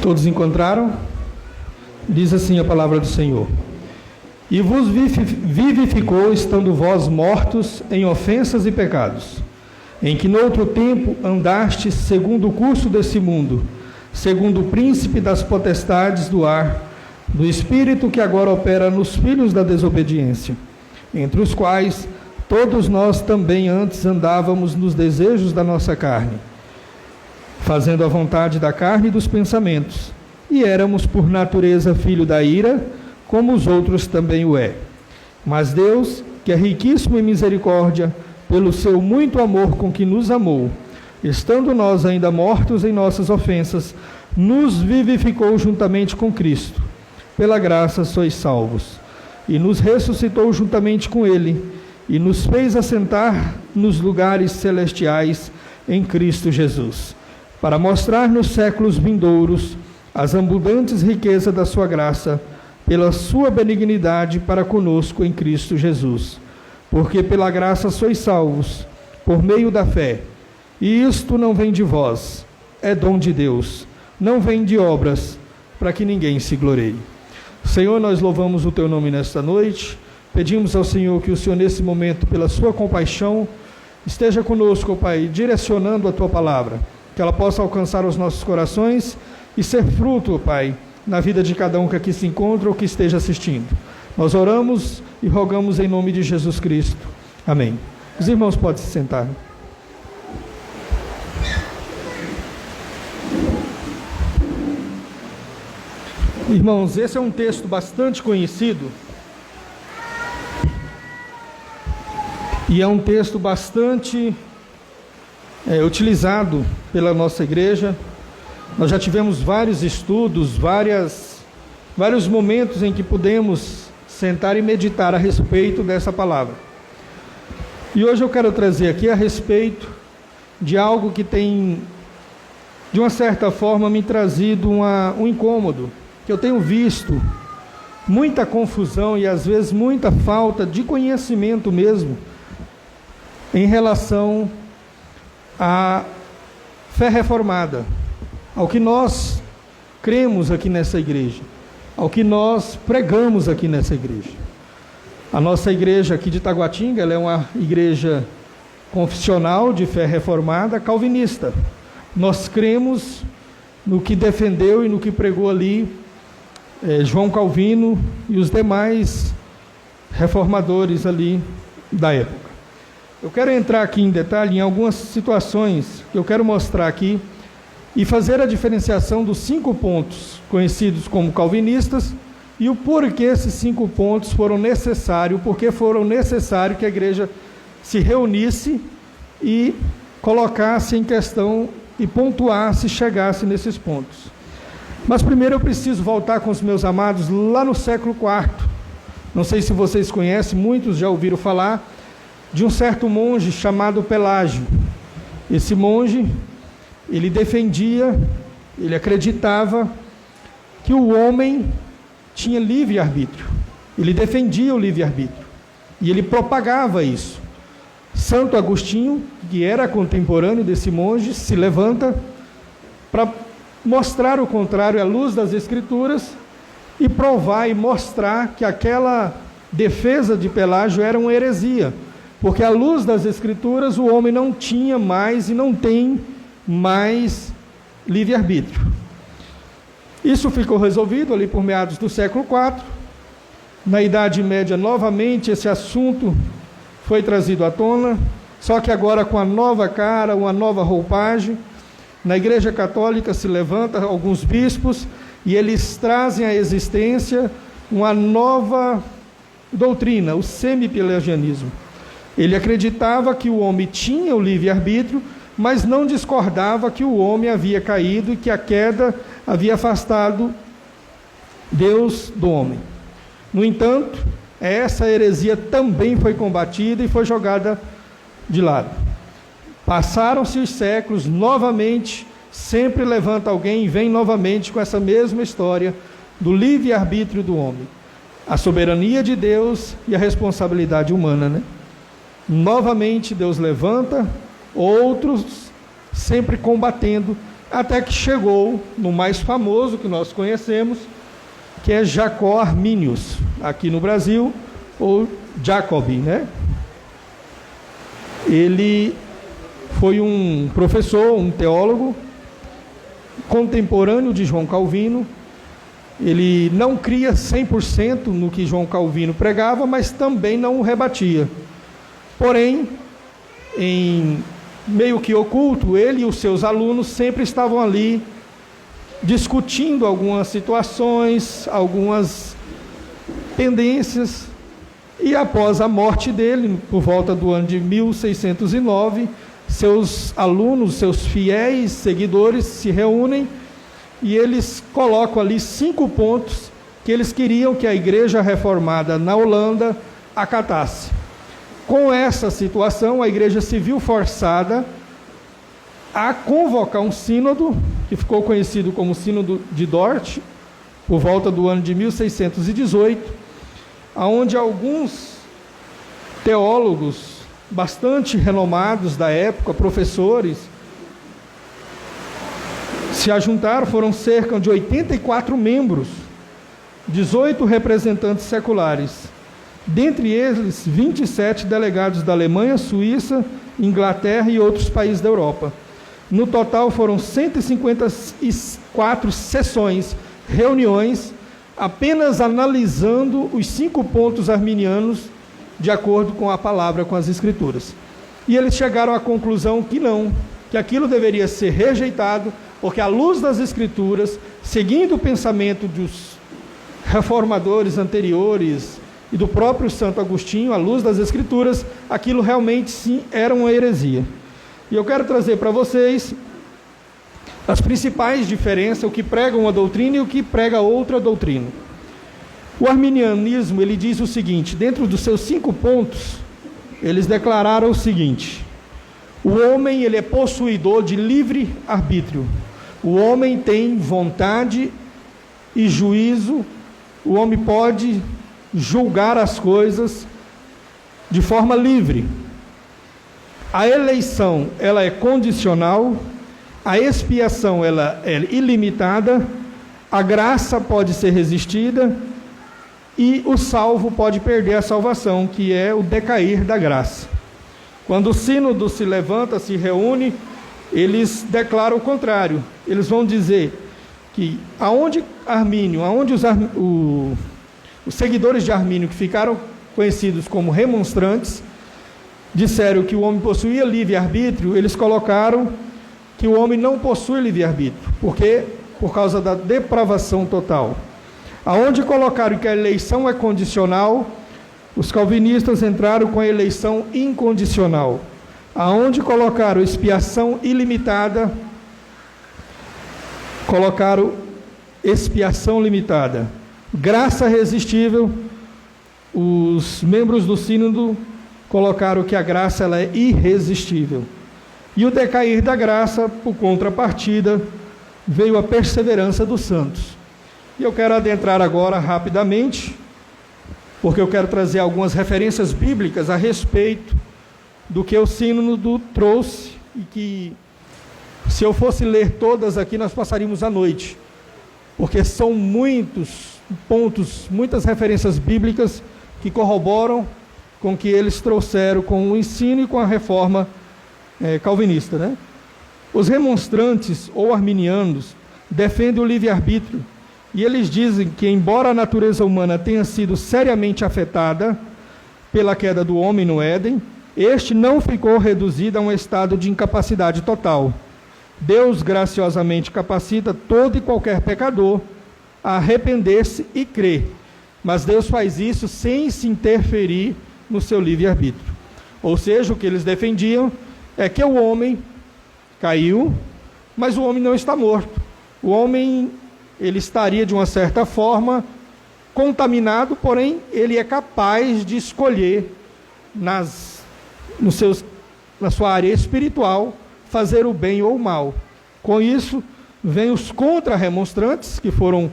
Todos encontraram? Diz assim a palavra do Senhor: E vos vivificou, estando vós mortos em ofensas e pecados, em que noutro tempo andastes segundo o curso desse mundo, segundo o príncipe das potestades do ar, do espírito que agora opera nos filhos da desobediência, entre os quais todos nós também antes andávamos nos desejos da nossa carne, fazendo a vontade da carne e dos pensamentos, e éramos por natureza filho da ira, como os outros também o é. Mas Deus, que é riquíssimo em misericórdia, pelo seu muito amor com que nos amou, estando nós ainda mortos em nossas ofensas, nos vivificou juntamente com Cristo. Pela graça sois salvos. E nos ressuscitou juntamente com Ele, e nos fez assentar nos lugares celestiais em Cristo Jesus, para mostrar nos séculos vindouros as abundantes riquezas da sua graça, pela sua benignidade para conosco em Cristo Jesus. Porque pela graça sois salvos, por meio da fé. E isto não vem de vós, é dom de Deus, não vem de obras, para que ninguém se glorie. Senhor, nós louvamos o Teu nome nesta noite, pedimos ao Senhor que o Senhor nesse momento, pela sua compaixão, esteja conosco, Pai, direcionando a Tua palavra, que ela possa alcançar os nossos corações e ser fruto, Pai, na vida de cada um que aqui se encontra ou que esteja assistindo. Nós oramos e rogamos em nome de Jesus Cristo. Amém. Os irmãos podem se sentar. Irmãos, esse é um texto bastante conhecido e é um texto bastante utilizado pela nossa igreja. Nós já tivemos vários estudos, vários momentos em que pudemos sentar e meditar a respeito dessa palavra. E hoje eu quero trazer aqui a respeito de algo que tem, de uma certa forma, me trazido um incômodo, que eu tenho visto muita confusão e às vezes muita falta de conhecimento mesmo em relação à fé reformada, ao que nós cremos aqui nessa igreja, ao que nós pregamos aqui nessa igreja. A nossa igreja aqui de Taguatinga, ela é uma igreja confessional de fé reformada calvinista. Nós cremos no que defendeu e no que pregou ali João Calvino e os demais reformadores ali da época. Eu quero entrar aqui em detalhe em algumas situações que eu quero mostrar aqui e fazer a diferenciação dos 5 pontos conhecidos como calvinistas e o porquê esses 5 pontos foram necessários, porque foram necessários que a igreja se reunisse e colocasse em questão e pontuasse, chegasse nesses pontos. Mas primeiro eu preciso voltar com os meus amados lá no século IV. Não sei se vocês conhecem, muitos já ouviram falar de um certo monge chamado Pelágio. Esse monge, ele defendia, ele acreditava que o homem tinha livre-arbítrio. Ele defendia o livre-arbítrio e ele propagava isso. Santo Agostinho, que era contemporâneo desse monge, se levanta para mostrar o contrário à luz das Escrituras e provar e mostrar que aquela defesa de Pelágio era uma heresia, porque à luz das Escrituras o homem não tinha mais e não tem mais livre-arbítrio. Isso ficou resolvido ali por meados do século IV. Na Idade Média, novamente, esse assunto foi trazido à tona, só que agora com a nova cara, uma nova roupagem. Na Igreja Católica se levanta alguns bispos e eles trazem à existência uma nova doutrina, o semi-pelagianismo. Ele acreditava que o homem tinha o livre-arbítrio, mas não discordava que o homem havia caído e que a queda havia afastado Deus do homem. No entanto, essa heresia também foi combatida e foi jogada de lado. Passaram-se os séculos, novamente, sempre levanta alguém e vem novamente com essa mesma história do livre-arbítrio do homem. A soberania de Deus e a responsabilidade humana, né? Novamente Deus levanta outros, sempre combatendo até que chegou no mais famoso que nós conhecemos, que é Jacó Arminius, aqui no Brasil, ou Jacobi, né? Ele foi um professor, um teólogo, contemporâneo de João Calvino. Ele não cria 100% no que João Calvino pregava, mas também não o rebatia. Porém, em meio que oculto, ele e os seus alunos sempre estavam ali discutindo algumas situações, algumas pendências, e após a morte dele, por volta do ano de 1609, seus alunos, seus fiéis seguidores se reúnem e eles colocam ali 5 pontos que eles queriam que a igreja reformada na Holanda acatasse. Com essa situação, a igreja se viu forçada a convocar um sínodo, que ficou conhecido como Sínodo de Dort, por volta do ano de 1618, onde alguns teólogos bastante renomados da época, professores, se ajuntaram. Foram cerca de 84 membros, 18 representantes seculares, dentre eles 27 delegados da Alemanha, Suíça, Inglaterra e outros países da Europa. No total foram 154 sessões, reuniões, apenas analisando os 5 pontos arminianos de acordo com a palavra, com as escrituras. E eles chegaram à conclusão que não, que aquilo deveria ser rejeitado, porque à luz das escrituras, seguindo o pensamento dos reformadores anteriores e do próprio Santo Agostinho, à luz das escrituras, aquilo realmente sim era uma heresia. E eu quero trazer para vocês as principais diferenças, o que prega uma doutrina e o que prega outra doutrina. O arminianismo, ele diz o seguinte, dentro dos seus 5 pontos, eles declararam o seguinte: o homem, ele é possuidor de livre arbítrio, o homem tem vontade e juízo, o homem pode julgar as coisas de forma livre. A eleição, ela é condicional, a expiação, ela é ilimitada, a graça pode ser resistida e o salvo pode perder a salvação, que é o decair da graça. Quando o sínodo se levanta, se reúne, eles declaram o contrário. Eles vão dizer que aonde os seguidores de Armínio, que ficaram conhecidos como remonstrantes, disseram que o homem possuía livre-arbítrio, eles colocaram que o homem não possui livre-arbítrio, porque por causa da depravação total. Aonde colocaram que a eleição é condicional, os calvinistas entraram com a eleição incondicional. Aonde colocaram expiação ilimitada, colocaram expiação limitada. Graça resistível, os membros do sínodo colocaram que a graça ela é irresistível. E o decair da graça, por contrapartida, veio a perseverança dos santos. E eu quero adentrar agora rapidamente, porque eu quero trazer algumas referências bíblicas a respeito do que o sínodo trouxe, e que, se eu fosse ler todas aqui, nós passaríamos a noite, porque são muitos pontos, muitas referências bíblicas que corroboram com o que eles trouxeram com o ensino e com a reforma calvinista, né? Os remonstrantes ou arminianos defendem o livre-arbítrio, e eles dizem que, embora a natureza humana tenha sido seriamente afetada pela queda do homem no Éden, este não ficou reduzido a um estado de incapacidade total. Deus graciosamente capacita todo e qualquer pecador a arrepender-se e crer, mas Deus faz isso sem se interferir no seu livre-arbítrio. Ou seja, o que eles defendiam é que o homem caiu, mas o homem não está morto. O homem, ele estaria de uma certa forma contaminado, porém ele é capaz de escolher na sua área espiritual fazer o bem ou o mal. Com isso, vem os contra-remonstrantes, que foram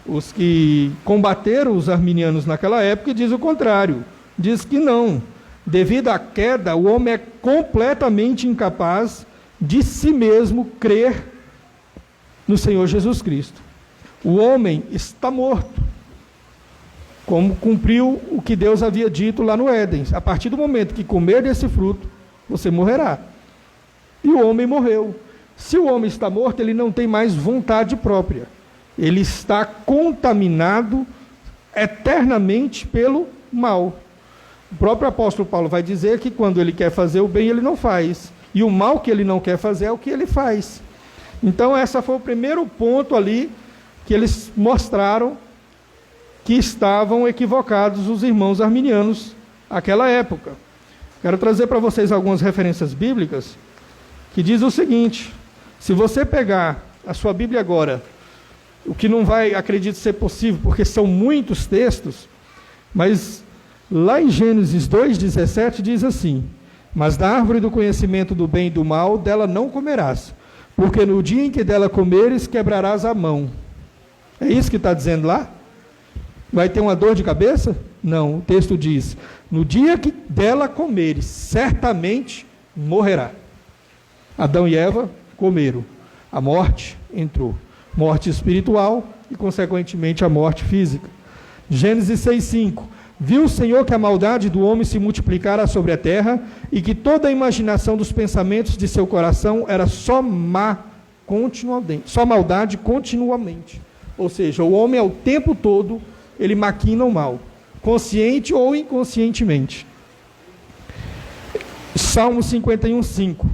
os que combateram os arminianos naquela época, e diz o contrário. Diz que não. Devido à queda, o homem é completamente incapaz de si mesmo crer no Senhor Jesus Cristo. O homem está morto, como cumpriu o que Deus havia dito lá no Éden. A partir do momento que comer desse fruto, você morrerá. E o homem morreu. Se o homem está morto, ele não tem mais vontade própria. Ele está contaminado eternamente pelo mal. O próprio apóstolo Paulo vai dizer que quando ele quer fazer o bem, ele não faz. E o mal que ele não quer fazer é o que ele faz. Então, esse foi o primeiro ponto ali que eles mostraram que estavam equivocados os irmãos arminianos naquela época. Quero trazer para vocês algumas referências bíblicas que diz o seguinte: se você pegar a sua Bíblia agora, o que não vai, acredito, ser possível, porque são muitos textos, mas lá em Gênesis 2,17 diz assim: mas da árvore do conhecimento do bem e do mal, dela não comerás, porque no dia em que dela comeres, quebrarás a mão. É isso que está dizendo lá? Vai ter uma dor de cabeça? Não, o texto diz: no dia que dela comeres, certamente morrerá. Adão e Eva comeram, a morte entrou. Morte espiritual e, consequentemente, a morte física. Gênesis 6,5: viu o Senhor que a maldade do homem se multiplicara sobre a terra e que toda a imaginação dos pensamentos de seu coração era só maldade continuamente. Ou seja, o homem ao tempo todo, ele maquina o mal, consciente ou inconscientemente. Salmo 51,5: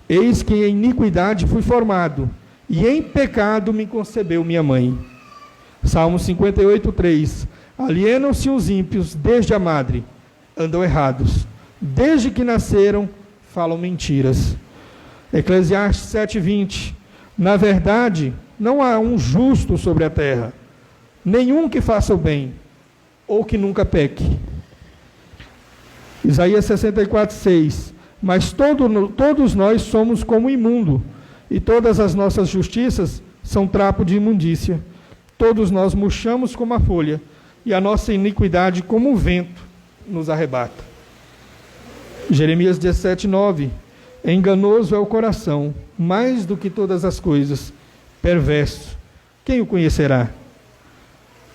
eis que em iniquidade fui formado, e em pecado me concebeu minha mãe. Salmo 58,3: alienam-se os ímpios desde a madre, andam errados, desde que nasceram, falam mentiras. Eclesiastes 7,20: na verdade, não há um justo sobre a terra, nenhum que faça o bem, ou que nunca peque. Isaías 64,6: mas todos nós somos como imundo, e todas as nossas justiças são trapo de imundícia. Todos nós murchamos como a folha, e a nossa iniquidade como um vento nos arrebata. Jeremias 17,9: enganoso é o coração, mais do que todas as coisas, perverso, quem o conhecerá?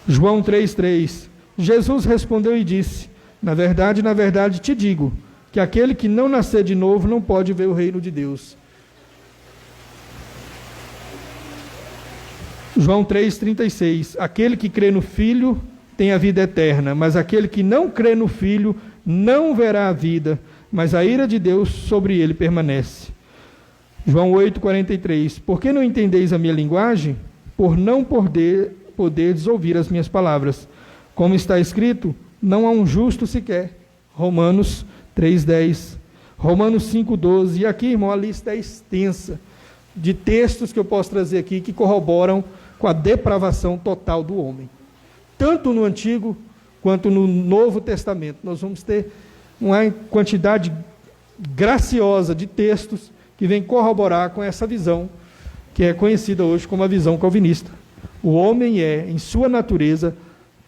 João 3,3: Jesus respondeu e disse: na verdade te digo, que aquele que não nascer de novo não pode ver o reino de Deus. João 3,36: aquele que crê no Filho tem a vida eterna, mas aquele que não crê no Filho não verá a vida, mas a ira de Deus sobre ele permanece. João 8,43: por que não entendeis a minha linguagem? Por não poderdes ouvir as minhas palavras. Como está escrito, não há um justo sequer. Romanos 3,10, Romanos 5,12, e aqui, irmão, a lista é extensa de textos que eu posso trazer aqui que corroboram com a depravação total do homem. Tanto no Antigo quanto no Novo Testamento. Nós vamos ter uma quantidade graciosa de textos que vem corroborar com essa visão que é conhecida hoje como a visão calvinista. O homem é, em sua natureza,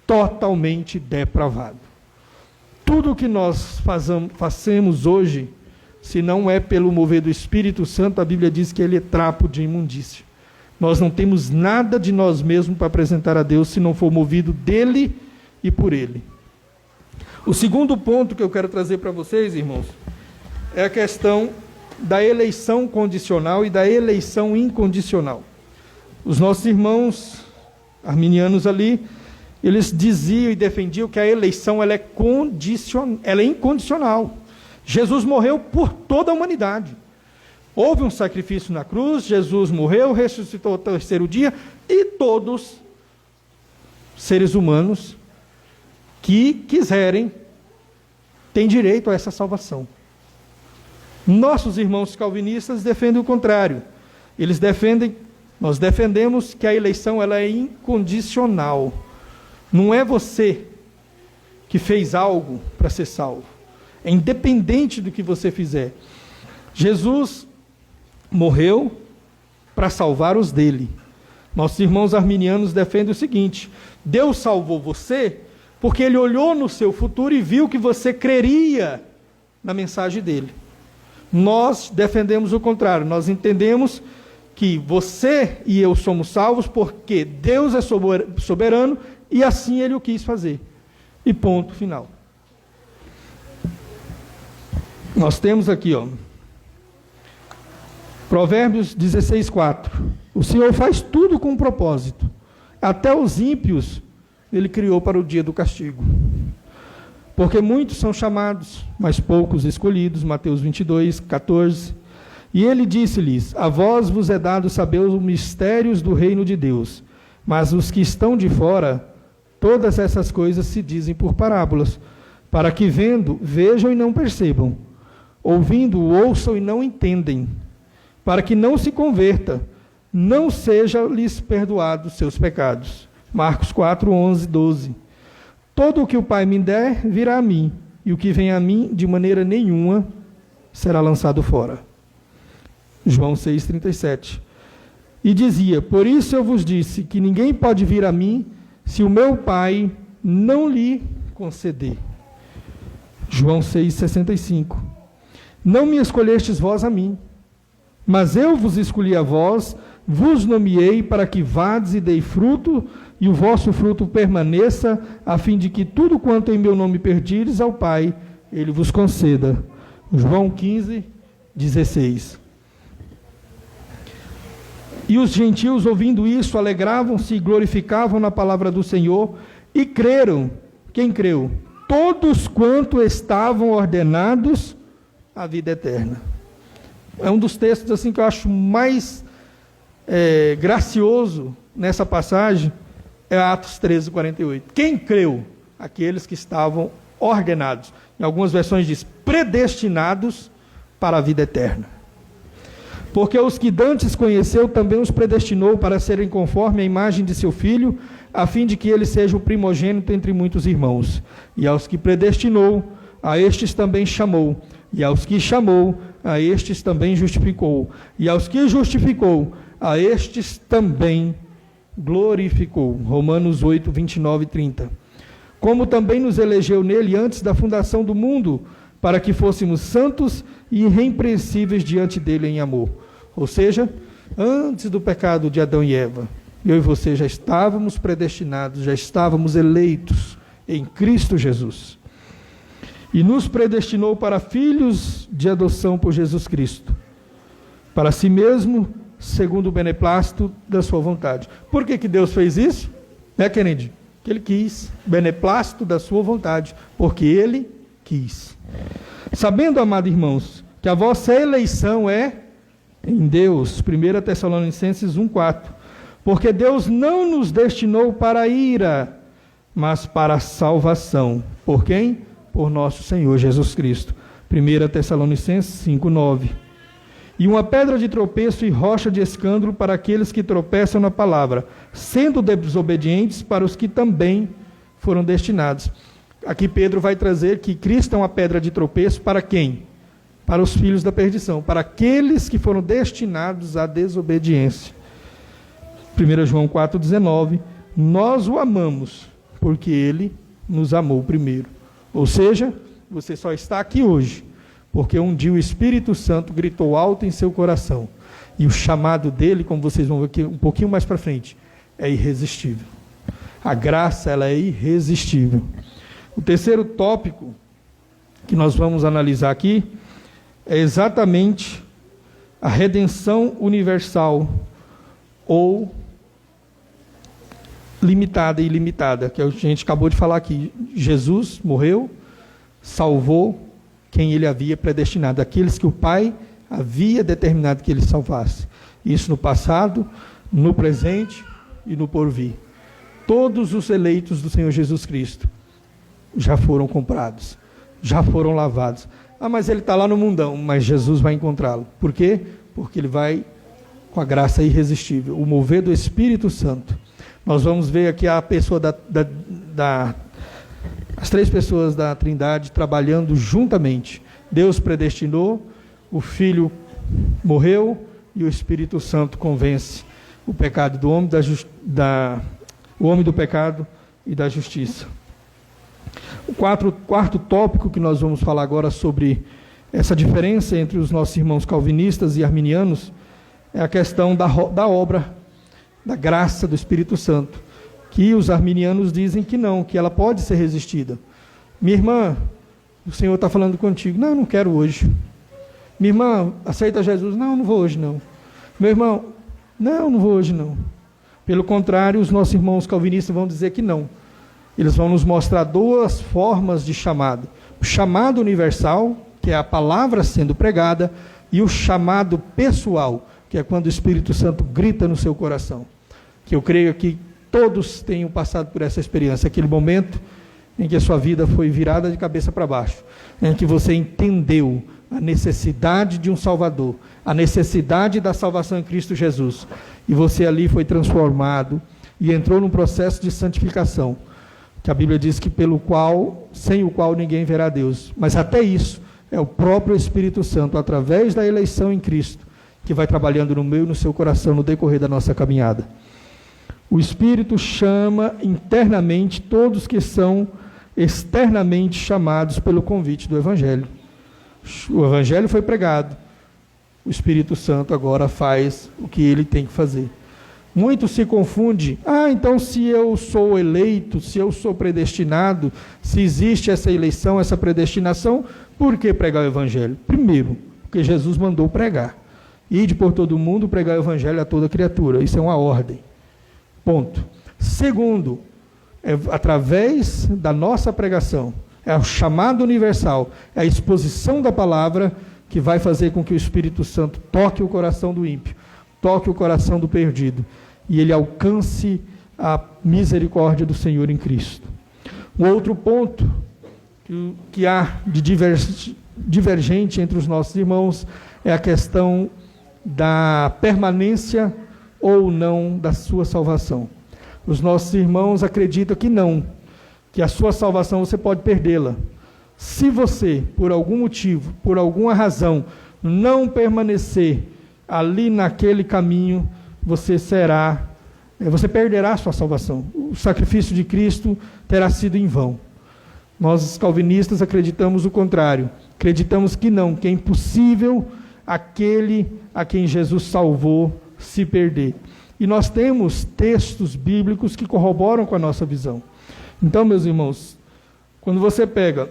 totalmente depravado. Tudo o que nós fazemos hoje, se não é pelo mover do Espírito Santo, a Bíblia diz que ele é trapo de imundícia. Nós não temos nada de nós mesmos para apresentar a Deus se não for movido dele e por ele. O segundo ponto que eu quero trazer para vocês, irmãos, é a questão da eleição condicional e da eleição incondicional. Os nossos irmãos arminianos ali, eles diziam e defendiam que a eleição ela é incondicional. Jesus morreu por toda a humanidade. Houve um sacrifício na cruz, Jesus morreu, ressuscitou ao terceiro dia, e todos, seres humanos, que quiserem, têm direito a essa salvação. Nossos irmãos calvinistas defendem o contrário. Nós defendemos que a eleição ela é incondicional. Não é você que fez algo para ser salvo. É independente do que você fizer. Jesus morreu para salvar os dele. Nossos irmãos arminianos defendem o seguinte: Deus salvou você porque ele olhou no seu futuro e viu que você creria na mensagem dele. Nós defendemos o contrário. Nós entendemos que você e eu somos salvos porque Deus é soberano e assim Ele o quis fazer. E ponto final. Nós temos aqui, Provérbios 16:4. O Senhor faz tudo com um propósito. Até os ímpios Ele criou para o dia do castigo. Porque muitos são chamados, mas poucos escolhidos. Mateus 22:14. E Ele disse-lhes: a vós vos é dado saber os mistérios do reino de Deus, mas os que estão de fora, todas essas coisas se dizem por parábolas, para que vendo, vejam e não percebam, ouvindo, ouçam e não entendem, para que não se converta, não seja-lhes perdoados seus pecados. Marcos 4:11, 12. Todo o que o Pai me der, virá a mim, e o que vem a mim, de maneira nenhuma, será lançado fora. João 6:37. E dizia: por isso eu vos disse, que ninguém pode vir a mim, se o meu Pai não lhe conceder. João 6:65. Não me escolhestes vós a mim, mas eu vos escolhi a vós, vos nomeei para que vades e dei fruto, e o vosso fruto permaneça, a fim de que tudo quanto em meu nome pedires ao Pai, Ele vos conceda. João 15:16. E os gentios, ouvindo isso, alegravam-se e glorificavam na palavra do Senhor, e creram. Quem creu? Todos quanto estavam ordenados à vida eterna. É um dos textos assim que eu acho mais gracioso nessa passagem, é Atos 13:48. Quem creu? Aqueles que estavam ordenados. Em algumas versões diz predestinados para a vida eterna. Porque os que dantes conheceu, também os predestinou para serem conforme a imagem de seu Filho, a fim de que ele seja o primogênito entre muitos irmãos. E aos que predestinou, a estes também chamou. E aos que chamou, a estes também justificou. E aos que justificou, a estes também glorificou. Romanos 8, 29 e 30. Como também nos elegeu nele antes da fundação do mundo, para que fôssemos santos e irrepreensíveis diante dele em amor. Ou seja, antes do pecado de Adão e Eva, eu e você já estávamos predestinados, já estávamos eleitos em Cristo Jesus. E nos predestinou para filhos de adoção por Jesus Cristo, para si mesmo, segundo o beneplácito da sua vontade. Por que Deus fez isso? Kennedy? Que Ele quis, beneplácito da sua vontade, porque Ele quis. Sabendo, amados irmãos, que a vossa eleição é em Deus, 1 Tessalonicenses 1:4, porque Deus não nos destinou para a ira, mas para a salvação. Por quem? Por nosso Senhor Jesus Cristo. 1 Tessalonicenses 5:9. E uma pedra de tropeço e rocha de escândalo para aqueles que tropeçam na palavra, sendo desobedientes para os que também foram destinados. Aqui Pedro vai trazer que Cristo é uma pedra de tropeço para quem? Para os filhos da perdição, para aqueles que foram destinados à desobediência. 1 João 4,19, nós o amamos, porque Ele nos amou primeiro. Ou seja, você só está aqui hoje, porque um dia o Espírito Santo gritou alto em seu coração. E o chamado dele, como vocês vão ver aqui um pouquinho mais para frente, é irresistível. A graça, ela é irresistível. O terceiro tópico que nós vamos analisar aqui é exatamente a redenção universal ou limitada e ilimitada, que a gente acabou de falar aqui. Jesus morreu, salvou quem Ele havia predestinado, aqueles que o Pai havia determinado que Ele salvasse. Isso no passado, no presente e no porvir. Todos os eleitos do Senhor Jesus Cristo já foram comprados, já foram lavados. Ah, mas ele está lá no mundão, mas Jesus vai encontrá-lo. Por quê? Porque ele vai com a graça irresistível, o mover do Espírito Santo. Nós vamos ver aqui a pessoa as três pessoas da Trindade trabalhando juntamente. Deus predestinou, o Filho morreu e o Espírito Santo convence o pecado do homem, o homem do pecado e da justiça. O quarto tópico que nós vamos falar agora sobre essa diferença entre os nossos irmãos calvinistas e arminianos é a questão da obra, da graça do Espírito Santo, que os arminianos dizem que não, que ela pode ser resistida. Minha irmã, o Senhor está falando contigo. Não, eu não quero hoje. Minha irmã, aceita Jesus? Não, não vou hoje não. Meu irmão, não vou hoje não. Pelo contrário, os nossos irmãos calvinistas vão dizer que não. Eles vão nos mostrar duas formas de chamado. O chamado universal, que é a palavra sendo pregada, e o chamado pessoal, que é quando o Espírito Santo grita no seu coração. Que eu creio que todos tenham passado por essa experiência, aquele momento em que a sua vida foi virada de cabeça para baixo, em que você entendeu a necessidade de um Salvador, a necessidade da salvação em Cristo Jesus, e você ali foi transformado e entrou num processo de santificação, que a Bíblia diz que sem o qual ninguém verá Deus. Mas até isso é o próprio Espírito Santo, através da eleição em Cristo, que vai trabalhando no meu e no seu coração no decorrer da nossa caminhada. O Espírito chama internamente todos que são externamente chamados pelo convite do Evangelho. O Evangelho foi pregado, o Espírito Santo agora faz o que ele tem que fazer. Muito se confunde, então se eu sou eleito, se eu sou predestinado, se existe essa eleição, essa predestinação, por que pregar o Evangelho? Primeiro, porque Jesus mandou pregar. Ide por todo mundo, pregar o Evangelho a toda criatura. Isso é uma ordem. Ponto. Segundo, através da nossa pregação, é o chamado universal, é a exposição da palavra que vai fazer com que o Espírito Santo toque o coração do ímpio, toque o coração do perdido, e ele alcance a misericórdia do Senhor em Cristo. Um outro ponto que há de divergente entre os nossos irmãos é a questão da permanência ou não da sua salvação. Os nossos irmãos acreditam que não, que a sua salvação você pode perdê-la. Se você, por algum motivo, por alguma razão, não permanecer ali naquele caminho, você perderá a sua salvação. O sacrifício de Cristo terá sido em vão. Nós, calvinistas, acreditamos o contrário. Acreditamos que não, que é impossível aquele a quem Jesus salvou se perder. E nós temos textos bíblicos que corroboram com a nossa visão. Então, meus irmãos, quando você pega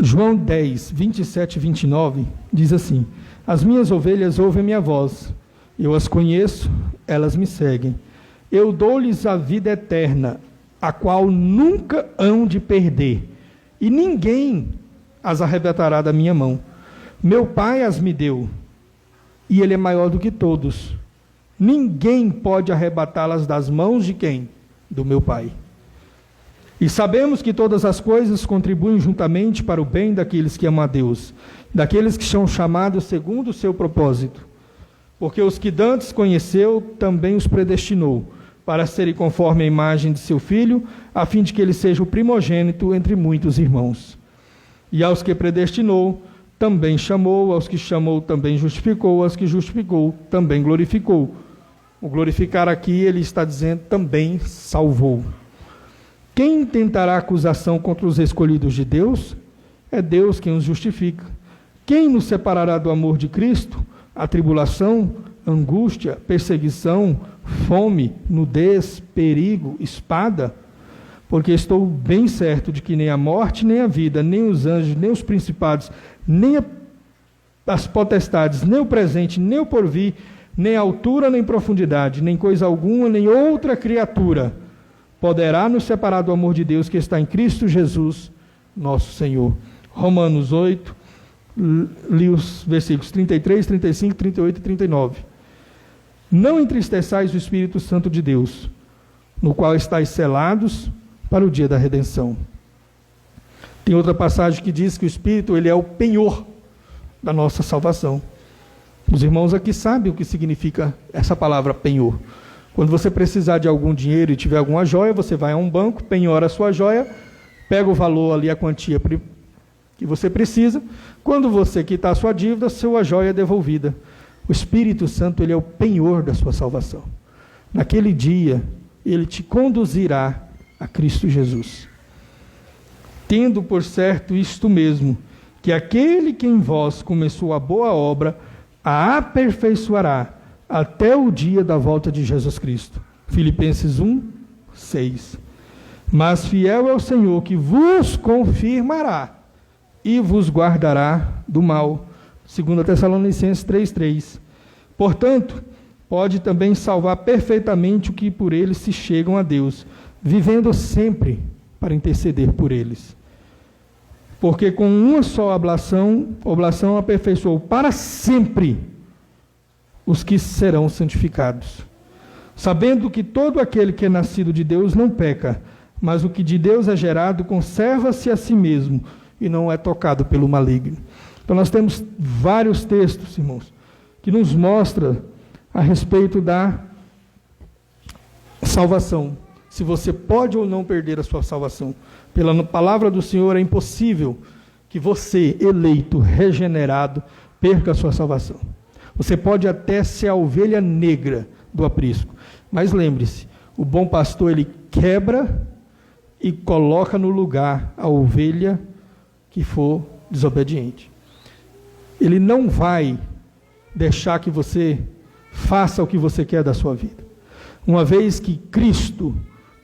João 10, 27 e 29, diz assim: as minhas ovelhas ouvem minha voz, eu as conheço, elas me seguem. Eu dou-lhes a vida eterna, a qual nunca hão de perder, e ninguém as arrebatará da minha mão. Meu Pai as me deu, e Ele é maior do que todos. Ninguém pode arrebatá-las das mãos de quem? Do meu Pai. E sabemos que todas as coisas contribuem juntamente para o bem daqueles que amam a Deus, daqueles que são chamados segundo o seu propósito. Porque os que dantes conheceu, também os predestinou, para serem conforme a imagem de seu Filho, a fim de que ele seja o primogênito entre muitos irmãos. E aos que predestinou, também chamou, aos que chamou, também justificou, aos que justificou, também glorificou. O glorificar aqui, ele está dizendo, também salvou. Quem tentará acusação contra os escolhidos de Deus? É Deus quem os justifica. Quem nos separará do amor de Cristo? A tribulação, angústia, perseguição, fome, nudez, perigo, espada? Porque estou bem certo de que nem a morte, nem a vida, nem os anjos, nem os principados, nem as potestades, nem o presente, nem o porvir, nem altura, nem profundidade, nem coisa alguma, nem outra criatura poderá nos separar do amor de Deus que está em Cristo Jesus, nosso Senhor. Romanos 8, li os versículos 33, 35, 38 e 39. Não entristeçais o Espírito Santo de Deus, no qual estáis selados para o dia da redenção. Tem outra passagem que diz que o Espírito, ele é o penhor da nossa salvação. Os irmãos aqui sabem o que significa essa palavra penhor. Quando você precisar de algum dinheiro e tiver alguma joia, você vai a um banco, penhora a sua joia, pega o valor ali, a quantia que você precisa. Quando você quitar a sua dívida, sua joia é devolvida. O Espírito Santo, ele é o penhor da sua salvação. Naquele dia, ele te conduzirá a Cristo Jesus. tendo por certo isto mesmo, que aquele que em vós começou a boa obra, a aperfeiçoará até o dia da volta de Jesus Cristo. Filipenses 1, 6. Mas fiel é o Senhor, que vos confirmará e vos guardará do mal. 2 Tessalonicenses 3:3. Portanto, pode também salvar perfeitamente o que por eles se chegam a Deus, vivendo sempre para interceder por eles. Porque com uma só oblação aperfeiçoou para sempre os que serão santificados. Sabendo que todo aquele que é nascido de Deus não peca, mas o que de Deus é gerado conserva-se a si mesmo e não é tocado pelo maligno. Então nós temos vários textos, irmãos, que nos mostram a respeito da salvação. Se você pode ou não perder a sua salvação. Pela palavra do Senhor é impossível que você, eleito, regenerado, perca a sua salvação. Você pode até ser a ovelha negra do aprisco. Mas lembre-se, o bom pastor, ele quebra e coloca no lugar a ovelha que for desobediente. Ele não vai deixar que você faça o que você quer da sua vida. Uma vez que Cristo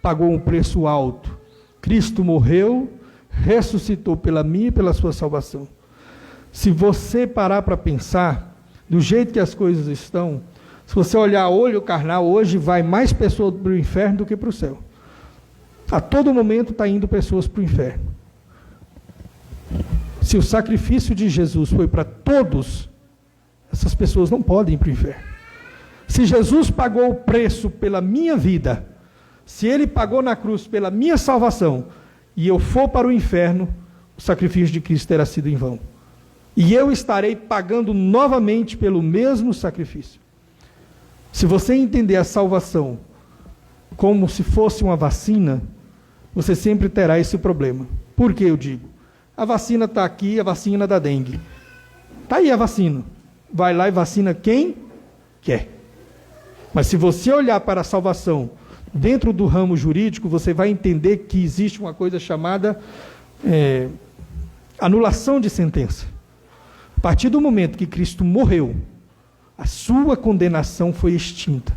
pagou um preço alto, Cristo morreu, ressuscitou pela minha e pela sua salvação. Se você parar para pensar, do jeito que as coisas estão, se você olhar olho carnal, hoje vai mais pessoas para o inferno do que para o céu. A todo momento está indo pessoas para o inferno. Se o sacrifício de Jesus foi para todos, essas pessoas não podem ir para o inferno. Se Jesus pagou o preço pela minha vida, se Ele pagou na cruz pela minha salvação, e eu for para o inferno, o sacrifício de Cristo terá sido em vão. E eu estarei pagando novamente pelo mesmo sacrifício. Se você entender a salvação como se fosse uma vacina, você sempre terá esse problema. Por que eu digo? A vacina está aqui, a vacina da dengue. Está aí a vacina. Vai lá e vacina quem quer. Mas se você olhar para a salvação dentro do ramo jurídico, você vai entender que existe uma coisa chamada anulação de sentença. A partir do momento que Cristo morreu, a sua condenação foi extinta.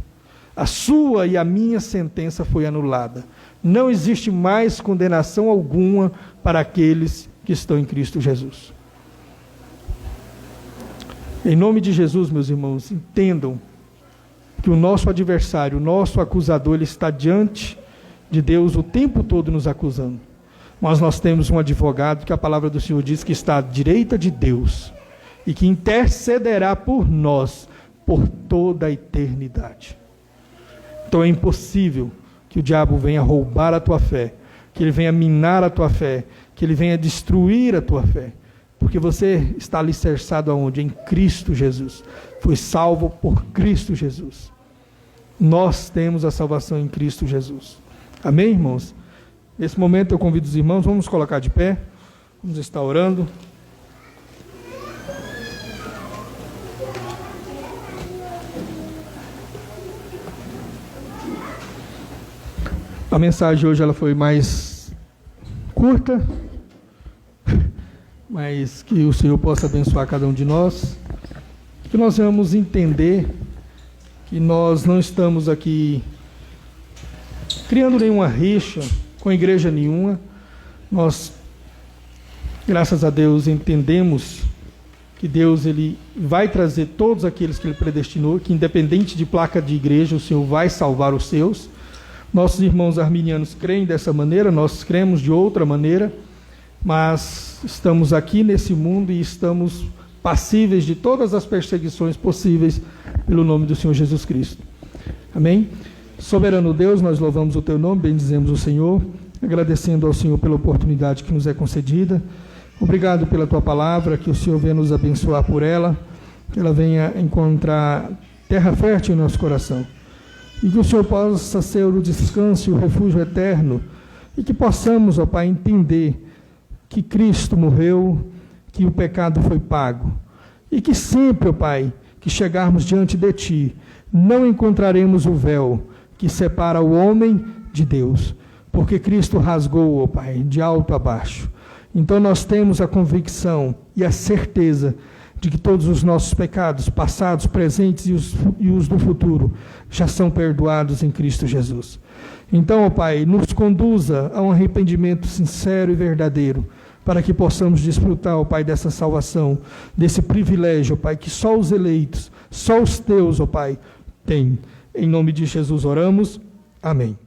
A sua e a minha sentença foi anulada. Não existe mais condenação alguma para aqueles que estão em Cristo Jesus. Em nome de Jesus, meus irmãos, entendam que o nosso adversário, o nosso acusador, ele está diante de Deus o tempo todo nos acusando. Mas nós temos um advogado que a palavra do Senhor diz que está à direita de Deus e que intercederá por nós por toda a eternidade. Então é impossível que o diabo venha roubar a tua fé, que ele venha minar a tua fé, que ele venha destruir a tua fé, porque você está alicerçado aonde? Em Cristo Jesus. Foi salvo por Cristo Jesus. Nós temos a salvação em Cristo Jesus. Amém, irmãos? Nesse momento eu convido os irmãos, vamos colocar de pé, vamos estar orando. A mensagem hoje ela foi mais curta, mas que o Senhor possa abençoar cada um de nós, que nós vamos entender que nós não estamos aqui criando nenhuma rixa com igreja nenhuma. Nós, graças a Deus, entendemos que Deus ele vai trazer todos aqueles que Ele predestinou, que independente de placa de igreja, o Senhor vai salvar os seus. Nossos irmãos arminianos creem dessa maneira, nós cremos de outra maneira, mas estamos aqui nesse mundo e estamos passíveis de todas as perseguições possíveis pelo nome do Senhor Jesus Cristo. Amém? Soberano Deus, nós louvamos o Teu nome, bendizemos o Senhor, agradecendo ao Senhor pela oportunidade que nos é concedida. Obrigado pela Tua palavra, que o Senhor venha nos abençoar por ela, que ela venha encontrar terra fértil em nosso coração. E que o Senhor possa ser o descanso e o refúgio eterno, e que possamos, ó Pai, entender que Cristo morreu, que o pecado foi pago, e que sempre, ó Pai, que chegarmos diante de Ti, não encontraremos o véu que separa o homem de Deus, porque Cristo rasgou, ó Pai, de alto a baixo. Então nós temos a convicção e a certeza de que todos os nossos pecados, passados, presentes e os do futuro, já são perdoados em Cristo Jesus. Então, ó Pai, nos conduza a um arrependimento sincero e verdadeiro, para que possamos desfrutar, ó Pai, dessa salvação, desse privilégio, ó Pai, que só os eleitos, só os teus, ó Pai, têm. Em nome de Jesus oramos. Amém.